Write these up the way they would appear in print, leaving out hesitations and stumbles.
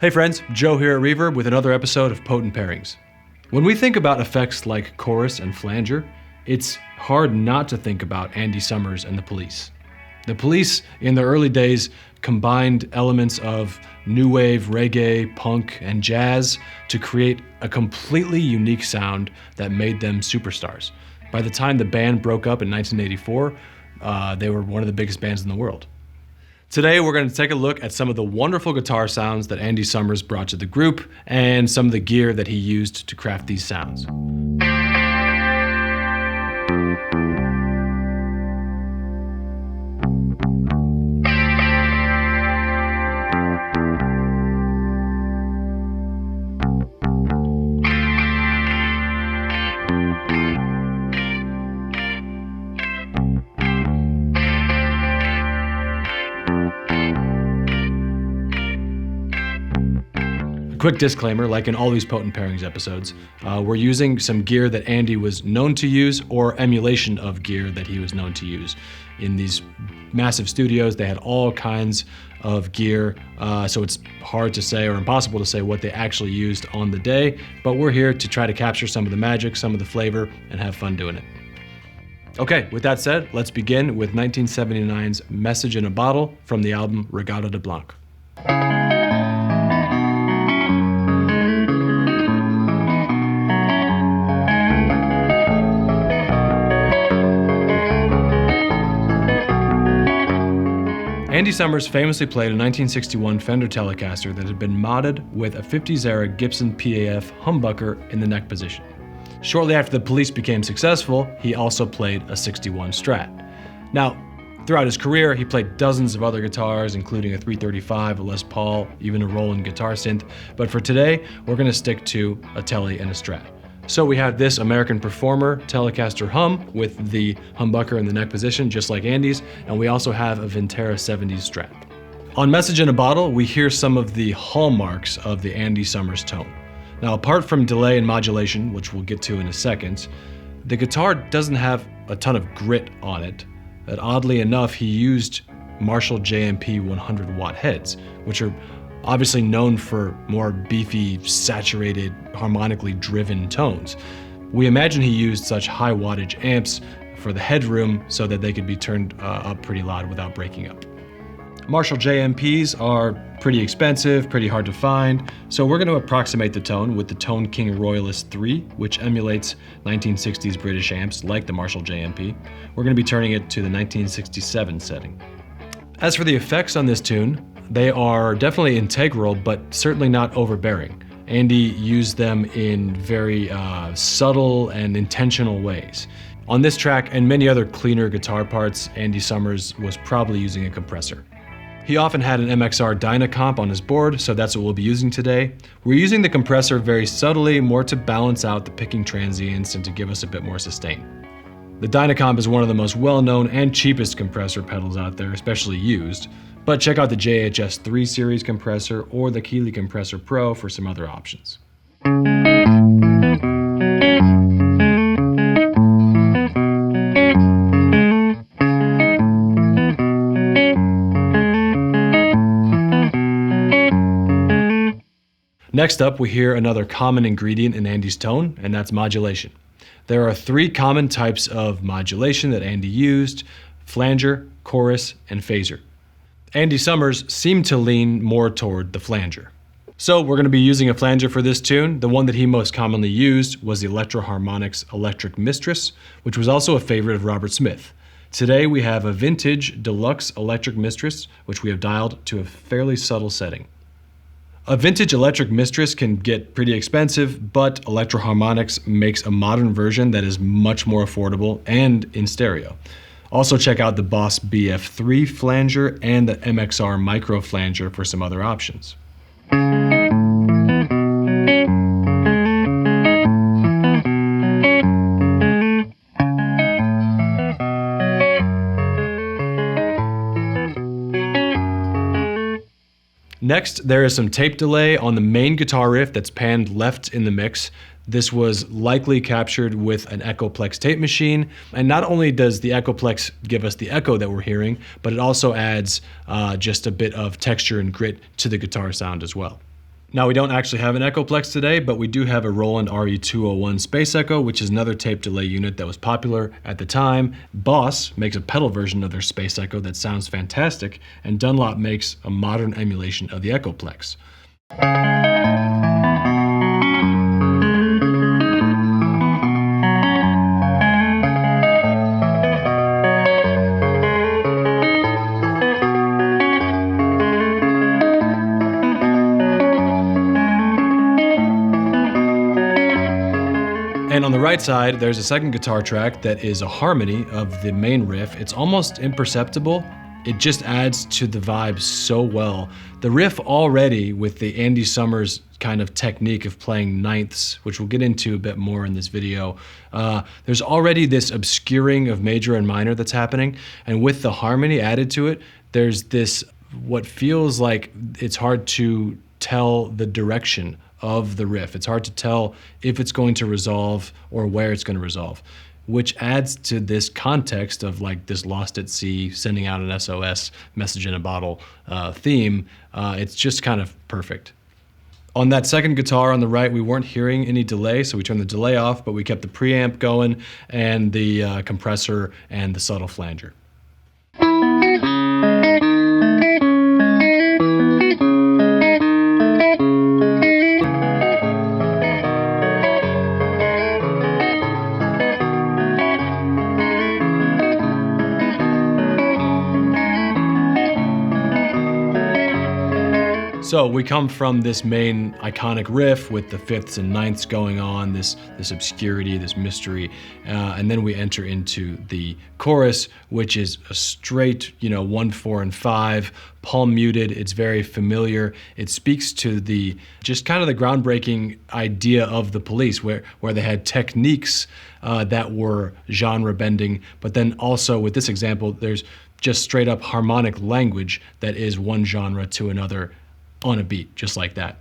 Hey friends, Joe here at Reverb with another episode of Potent Pairings. When we think about effects like chorus and flanger, it's hard not to think about Andy Summers and the Police. The Police, in the early days, combined elements of new wave, reggae, punk, and jazz to create a completely unique sound that made them superstars. By the time the band broke up in 1984, they were one of the biggest bands in the world. Today, we're going to take a look at some of the wonderful guitar sounds that Andy Summers brought to the group and some of the gear that he used to craft these sounds. Quick disclaimer, like in all these Potent Pairings episodes, we're using some gear that Andy was known to use or emulation of gear that he was known to use. In these massive studios, they had all kinds of gear, so it's hard to say or impossible to say what they actually used on the day, but we're here to try to capture some of the magic, some of the flavor, and have fun doing it. Okay, with that said, let's begin with 1979's Message in a Bottle from the album Regatta de Blanc. Andy Summers famously played a 1961 Fender Telecaster that had been modded with a 50s-era Gibson PAF humbucker in the neck position. Shortly after the Police became successful, he also played a 61 Strat. Now, throughout his career, he played dozens of other guitars, including a 335, a Les Paul, even a Roland guitar synth, but for today, we're going to stick to a Tele and a Strat. So we have this American Performer Telecaster hum with the humbucker in the neck position, just like Andy's, and we also have a Vintera 70s Strat. On Message in a Bottle, we hear some of the hallmarks of the Andy Summers tone. Now, apart from delay and modulation, which we'll get to in a second, the guitar doesn't have a ton of grit on it, but oddly enough, he used Marshall JMP 100-watt heads, which are obviously known for more beefy, saturated, harmonically driven tones. We imagine he used such high wattage amps for the headroom so that they could be turned up pretty loud without breaking up. Marshall JMPs are pretty expensive, pretty hard to find, so we're going to approximate the tone with the Tone King Royalist 3, which emulates 1960s British amps like the Marshall JMP. We're going to be turning it to the 1967 setting. As for the effects on this tune, they are definitely integral, but certainly not overbearing. Andy used them in very subtle and intentional ways. On this track and many other cleaner guitar parts, Andy Summers was probably using a compressor. He often had an MXR Dynacomp on his board, so that's what we'll be using today. We're using the compressor very subtly, more to balance out the picking transients and to give us a bit more sustain. The Dynacomp is one of the most well-known and cheapest compressor pedals out there, especially used. But check out the JHS 3 Series compressor or the Keeley Compressor Pro for some other options. Next up, we hear another common ingredient in Andy's tone, and that's modulation. There are three common types of modulation that Andy used: flanger, chorus, and phaser. Andy Summers seemed to lean more toward the flanger. So we're going to be using a flanger for this tune. The one that he most commonly used was the Electro-Harmonix Electric Mistress, which was also a favorite of Robert Smith. Today we have a vintage Deluxe Electric Mistress, which we have dialed to a fairly subtle setting. A vintage Electric Mistress can get pretty expensive, but Electro-Harmonix makes a modern version that is much more affordable and in stereo. Also check out the Boss BF3 flanger and the MXR Micro flanger for some other options. Next, there is some tape delay on the main guitar riff that's panned left in the mix. This was likely captured with an Echoplex tape machine, and not only does the Echoplex give us the echo that we're hearing, but it also adds just a bit of texture and grit to the guitar sound as well. Now, we don't actually have an Echoplex today, but we do have a Roland RE201 Space Echo, which is another tape delay unit that was popular at the time. Boss makes a pedal version of their Space Echo that sounds fantastic, and Dunlop makes a modern emulation of the Echoplex. And on the right side, there's a second guitar track that is a harmony of the main riff. It's almost imperceptible. It just adds to the vibe so well. The riff already, with the Andy Summers kind of technique of playing ninths, which we'll get into a bit more in this video, there's already this obscuring of major and minor that's happening. And with the harmony added to it, there's this, what feels like it's hard to tell the direction of the riff. It's hard to tell if it's going to resolve or where it's going to resolve, which adds to this context of like this Lost at Sea, sending out an SOS, message in a bottle theme. It's just kind of perfect. On that second guitar on the right, we weren't hearing any delay, so we turned the delay off, but we kept the preamp going and the compressor and the subtle flanger. So we come from this main iconic riff with the fifths and ninths going on, this obscurity, this mystery, and then we enter into the chorus, which is a straight, 1, 4, and 5, palm muted. It's very familiar. It speaks to the just kind of the groundbreaking idea of the Police, where they had techniques that were genre bending, but then also with this example, there's just straight up harmonic language that is one genre to another on a beat, just like that.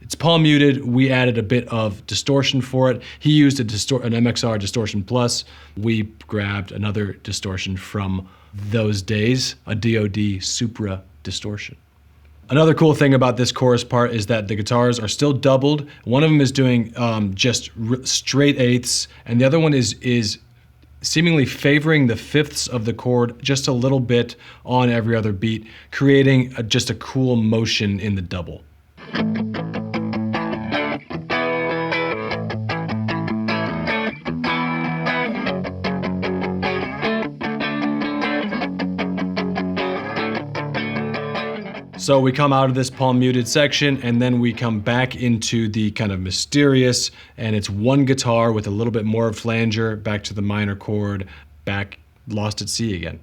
It's palm muted. We added a bit of distortion for it. He used an MXR Distortion Plus. We grabbed another distortion from those days, a DoD Supra distortion. Another cool thing about this chorus part is that the guitars are still doubled. One of them is doing just straight eighths, and the other one is seemingly favoring the fifths of the chord just a little bit on every other beat, creating just a cool motion in the double. So we come out of this palm muted section and then we come back into the kind of mysterious, and it's one guitar with a little bit more flanger, back to the minor chord, back Lost at Sea again.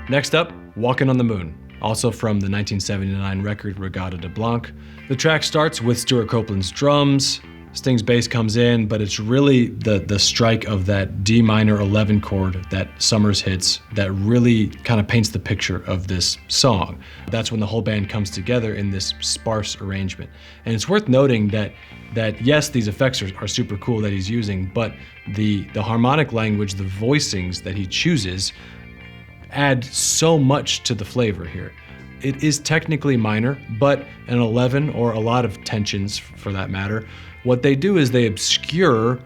Next up, Walkin' on the Moon, also from the 1979 record Regatta de Blanc. The track starts with Stuart Copeland's drums, Sting's bass comes in, but it's really the strike of that D minor 11 chord that Summers hits that really kind of paints the picture of this song. That's when the whole band comes together in this sparse arrangement. And it's worth noting that yes, these effects are super cool that he's using, but the harmonic language, the voicings that he chooses, add so much to the flavor here. it is technically minor, but an 11, or a lot of tensions for that matter, what they do is they obscure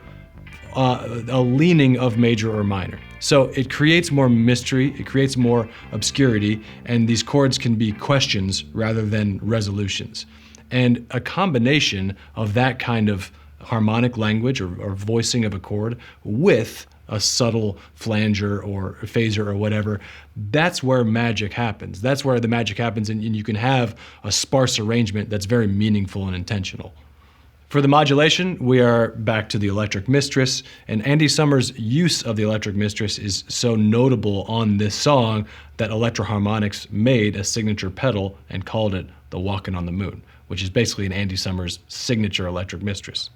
a leaning of major or minor. So it creates more mystery, it creates more obscurity, and these chords can be questions rather than resolutions. And a combination of that kind of harmonic language or voicing of a chord with a subtle flanger or phaser or whatever, that's where magic happens. That's where the magic happens, and you can have a sparse arrangement that's very meaningful and intentional. For the modulation, we are back to the Electric Mistress, and Andy Summers' use of the Electric Mistress is so notable on this song that Electro-Harmonix made a signature pedal and called it the Walkin' on the Moon, which is basically an Andy Summers signature Electric Mistress.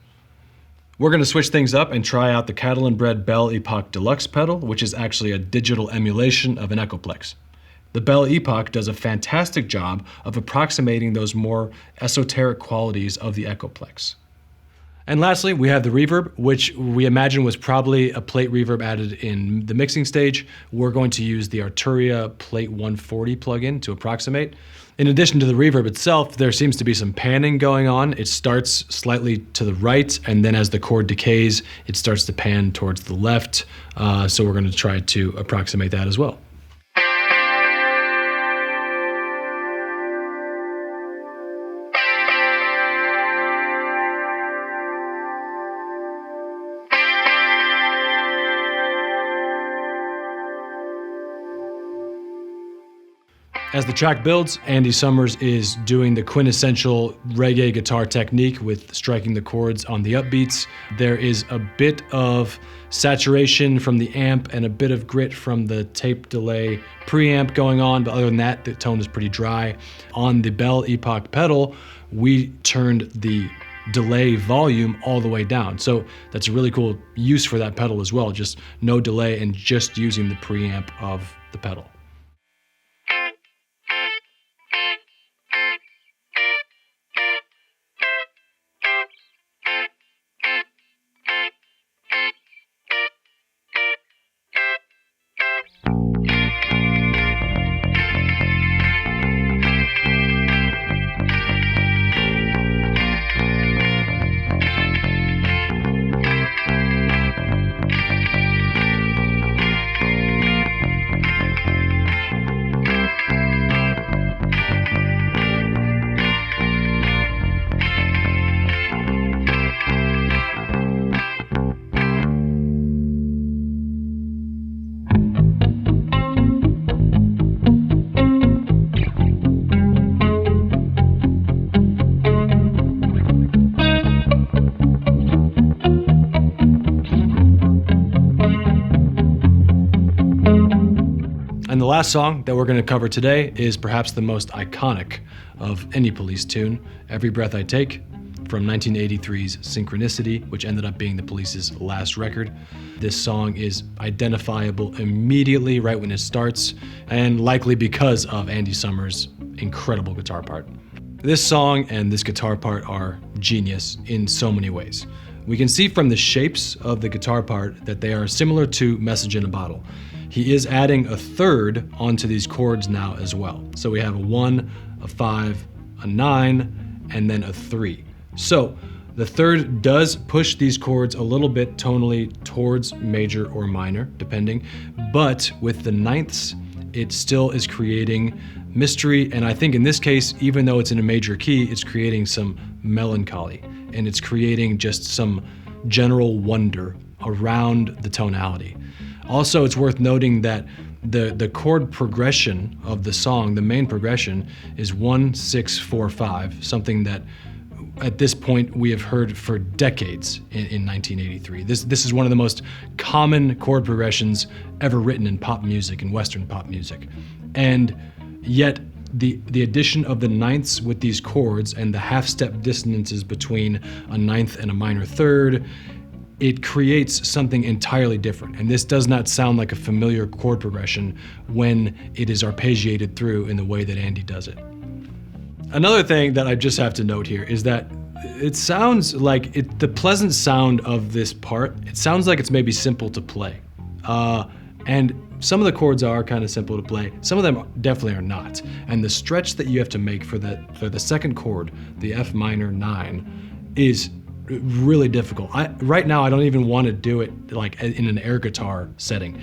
We're going to switch things up and try out the Catalan Bred Belle Epoque Deluxe pedal, which is actually a digital emulation of an Echoplex. The Belle Epoque does a fantastic job of approximating those more esoteric qualities of the Echoplex. And lastly, we have the reverb, which we imagine was probably a plate reverb added in the mixing stage. We're going to use the Arturia Plate 140 plugin to approximate. In addition to the reverb itself, there seems to be some panning going on. It starts slightly to the right, and then as the chord decays, it starts to pan towards the left. So we're going to try to approximate that as well. As the track builds, Andy Summers is doing the quintessential reggae guitar technique with striking the chords on the upbeats. There is a bit of saturation from the amp and a bit of grit from the tape delay preamp going on, but other than that, the tone is pretty dry. On the Belle Epoque pedal, we turned the delay volume all the way down. So that's a really cool use for that pedal as well, just no delay and just using the preamp of the pedal. And the last song that we're going to cover today is perhaps the most iconic of any Police tune, Every Breath I Take, from 1983's Synchronicity, which ended up being the Police's last record. This song is identifiable immediately right when it starts, and likely because of Andy Summers' incredible guitar part. This song and this guitar part are genius in so many ways. We can see from the shapes of the guitar part that they are similar to Message in a Bottle. He is adding a third onto these chords now as well. So we have a 1, a 5, a 9, and then a 3. So the third does push these chords a little bit tonally towards major or minor, depending, but with the ninths, it still is creating mystery, and I think in this case, even though it's in a major key, it's creating some melancholy, and it's creating just some general wonder around the tonality. Also, it's worth noting that the chord progression of the song, the main progression, is 1, 6, 4, 5, something that at this point we have heard for decades in 1983. This is one of the most common chord progressions ever written in pop music, in Western pop music. And yet, the addition of the ninths with these chords and the half-step dissonances between a ninth and a minor third, it creates something entirely different. And this does not sound like a familiar chord progression when it is arpeggiated through in the way that Andy does it. Another thing that I just have to note here is that it sounds like the pleasant sound of this part, it sounds like it's maybe simple to play. And Some of the chords are kind of simple to play. Some of them definitely are not. And the stretch that you have to make for the second chord, the F minor 9, is really difficult. Right now, I don't even want to do it like in an air guitar setting.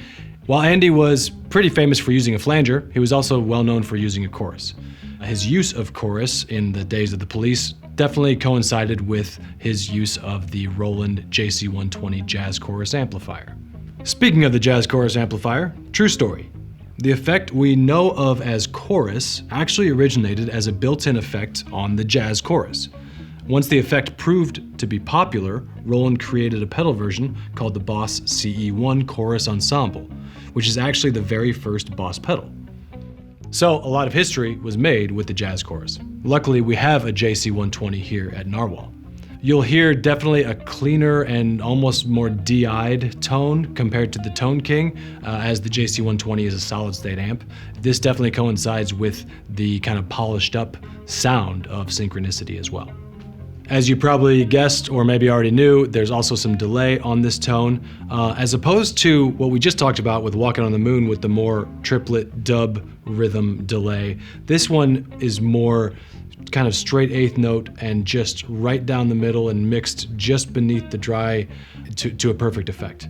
While Andy was pretty famous for using a flanger, he was also well known for using a chorus. His use of chorus in the days of the Police definitely coincided with his use of the Roland JC120 Jazz Chorus amplifier. Speaking of the Jazz Chorus amplifier, true story. The effect we know of as chorus actually originated as a built-in effect on the Jazz Chorus. Once the effect proved to be popular, Roland created a pedal version called the Boss CE1 Chorus Ensemble, which is actually the very first Boss pedal. So a lot of history was made with the Jazz Chorus. Luckily, we have a JC120 here at Narwhal. You'll hear definitely a cleaner and almost more DI'd tone compared to the Tone King, as the JC120 is a solid state amp. This definitely coincides with the kind of polished up sound of Synchronicity as well. As you probably guessed or maybe already knew, there's also some delay on this tone. As opposed to what we just talked about with Walking on the Moon with the more triplet dub rhythm delay, this one is more kind of straight eighth note and just right down the middle and mixed just beneath the dry to a perfect effect.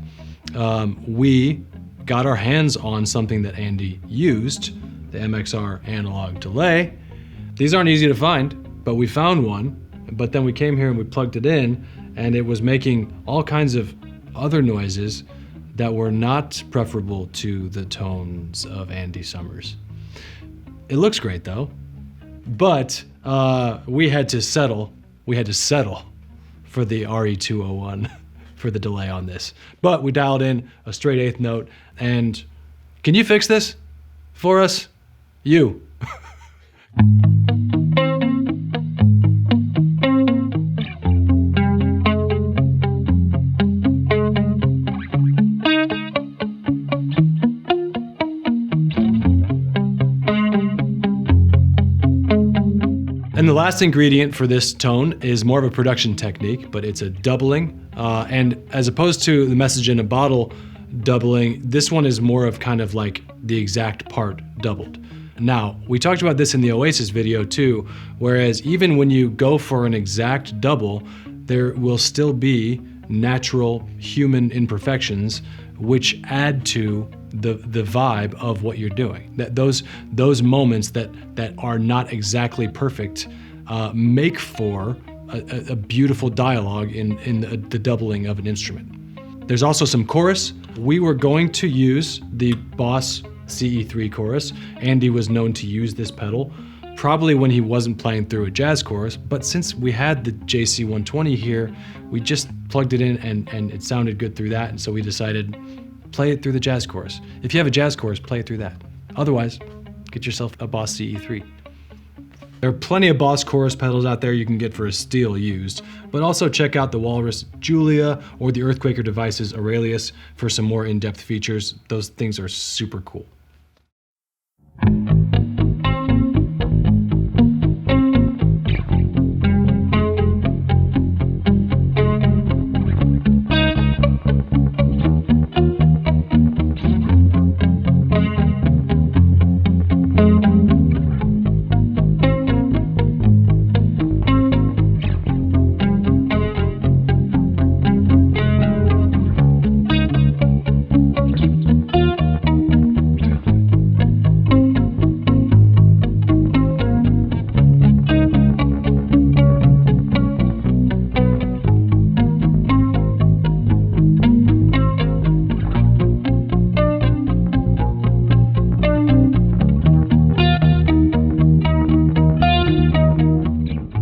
We got our hands on something that Andy used, the MXR analog delay. These aren't easy to find, but we found one. But then we came here and we plugged it in, and it was making all kinds of other noises that were not preferable to the tones of Andy Summers. It looks great though, but we had to settle for the RE201 for the delay on this. But we dialed in a straight eighth note, and can you fix this for us? You. And the last ingredient for this tone is more of a production technique, but it's a doubling. And as opposed to the Message in a Bottle doubling, this one is more of kind of like the exact part doubled. Now, we talked about this in the Oasis video too, whereas even when you go for an exact double, there will still be natural human imperfections which add to the vibe of what you're doing. That those moments that are not exactly perfect make for a beautiful dialogue in the doubling of an instrument. There's also some chorus. We were going to use the Boss CE3 chorus. Andy was known to use this pedal, probably when he wasn't playing through a jazz chorus, but since we had the JC120 here, we just plugged it in and it sounded good through that, and so we decided, play it through the jazz chorus. If you have a jazz chorus, play it through that. Otherwise, get yourself a Boss CE3. There are plenty of Boss chorus pedals out there you can get for a steal used, but also check out the Walrus Julia or the Earthquaker Devices Aurelius for some more in-depth features. Those things are super cool.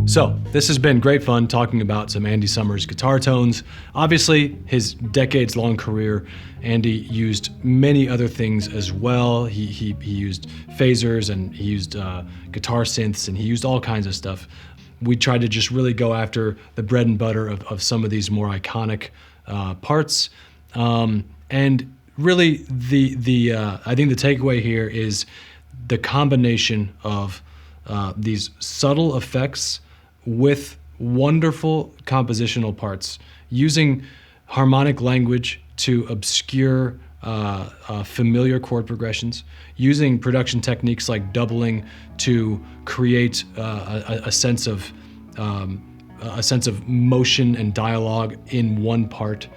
So, this has been great fun talking about some Andy Summers guitar tones. Obviously, his decades-long career, Andy used many other things as well. He used phasers, and he used guitar synths, and he used all kinds of stuff. We tried to just really go after the bread and butter of some of these more iconic parts. And really, I think the takeaway here is the combination of these subtle effects with wonderful compositional parts, using harmonic language to obscure familiar chord progressions, using production techniques like doubling to create a sense of motion and dialogue in one part,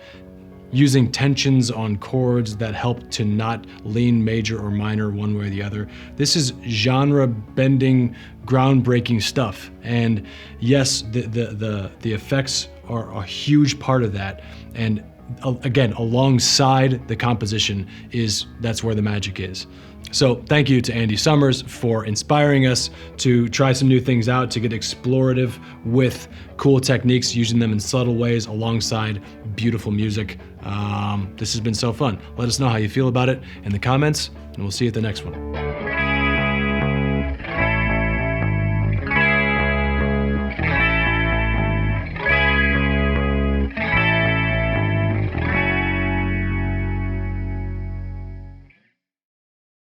using tensions on chords that help to not lean major or minor one way or the other. This is genre-bending, groundbreaking stuff. And yes, the effects are a huge part of that. And again, alongside the composition that's where the magic is. So thank you to Andy Summers for inspiring us to try some new things out, to get explorative with cool techniques, using them in subtle ways alongside beautiful music. This has been so fun. Let us know how you feel about it in the comments, and we'll see you at the next one.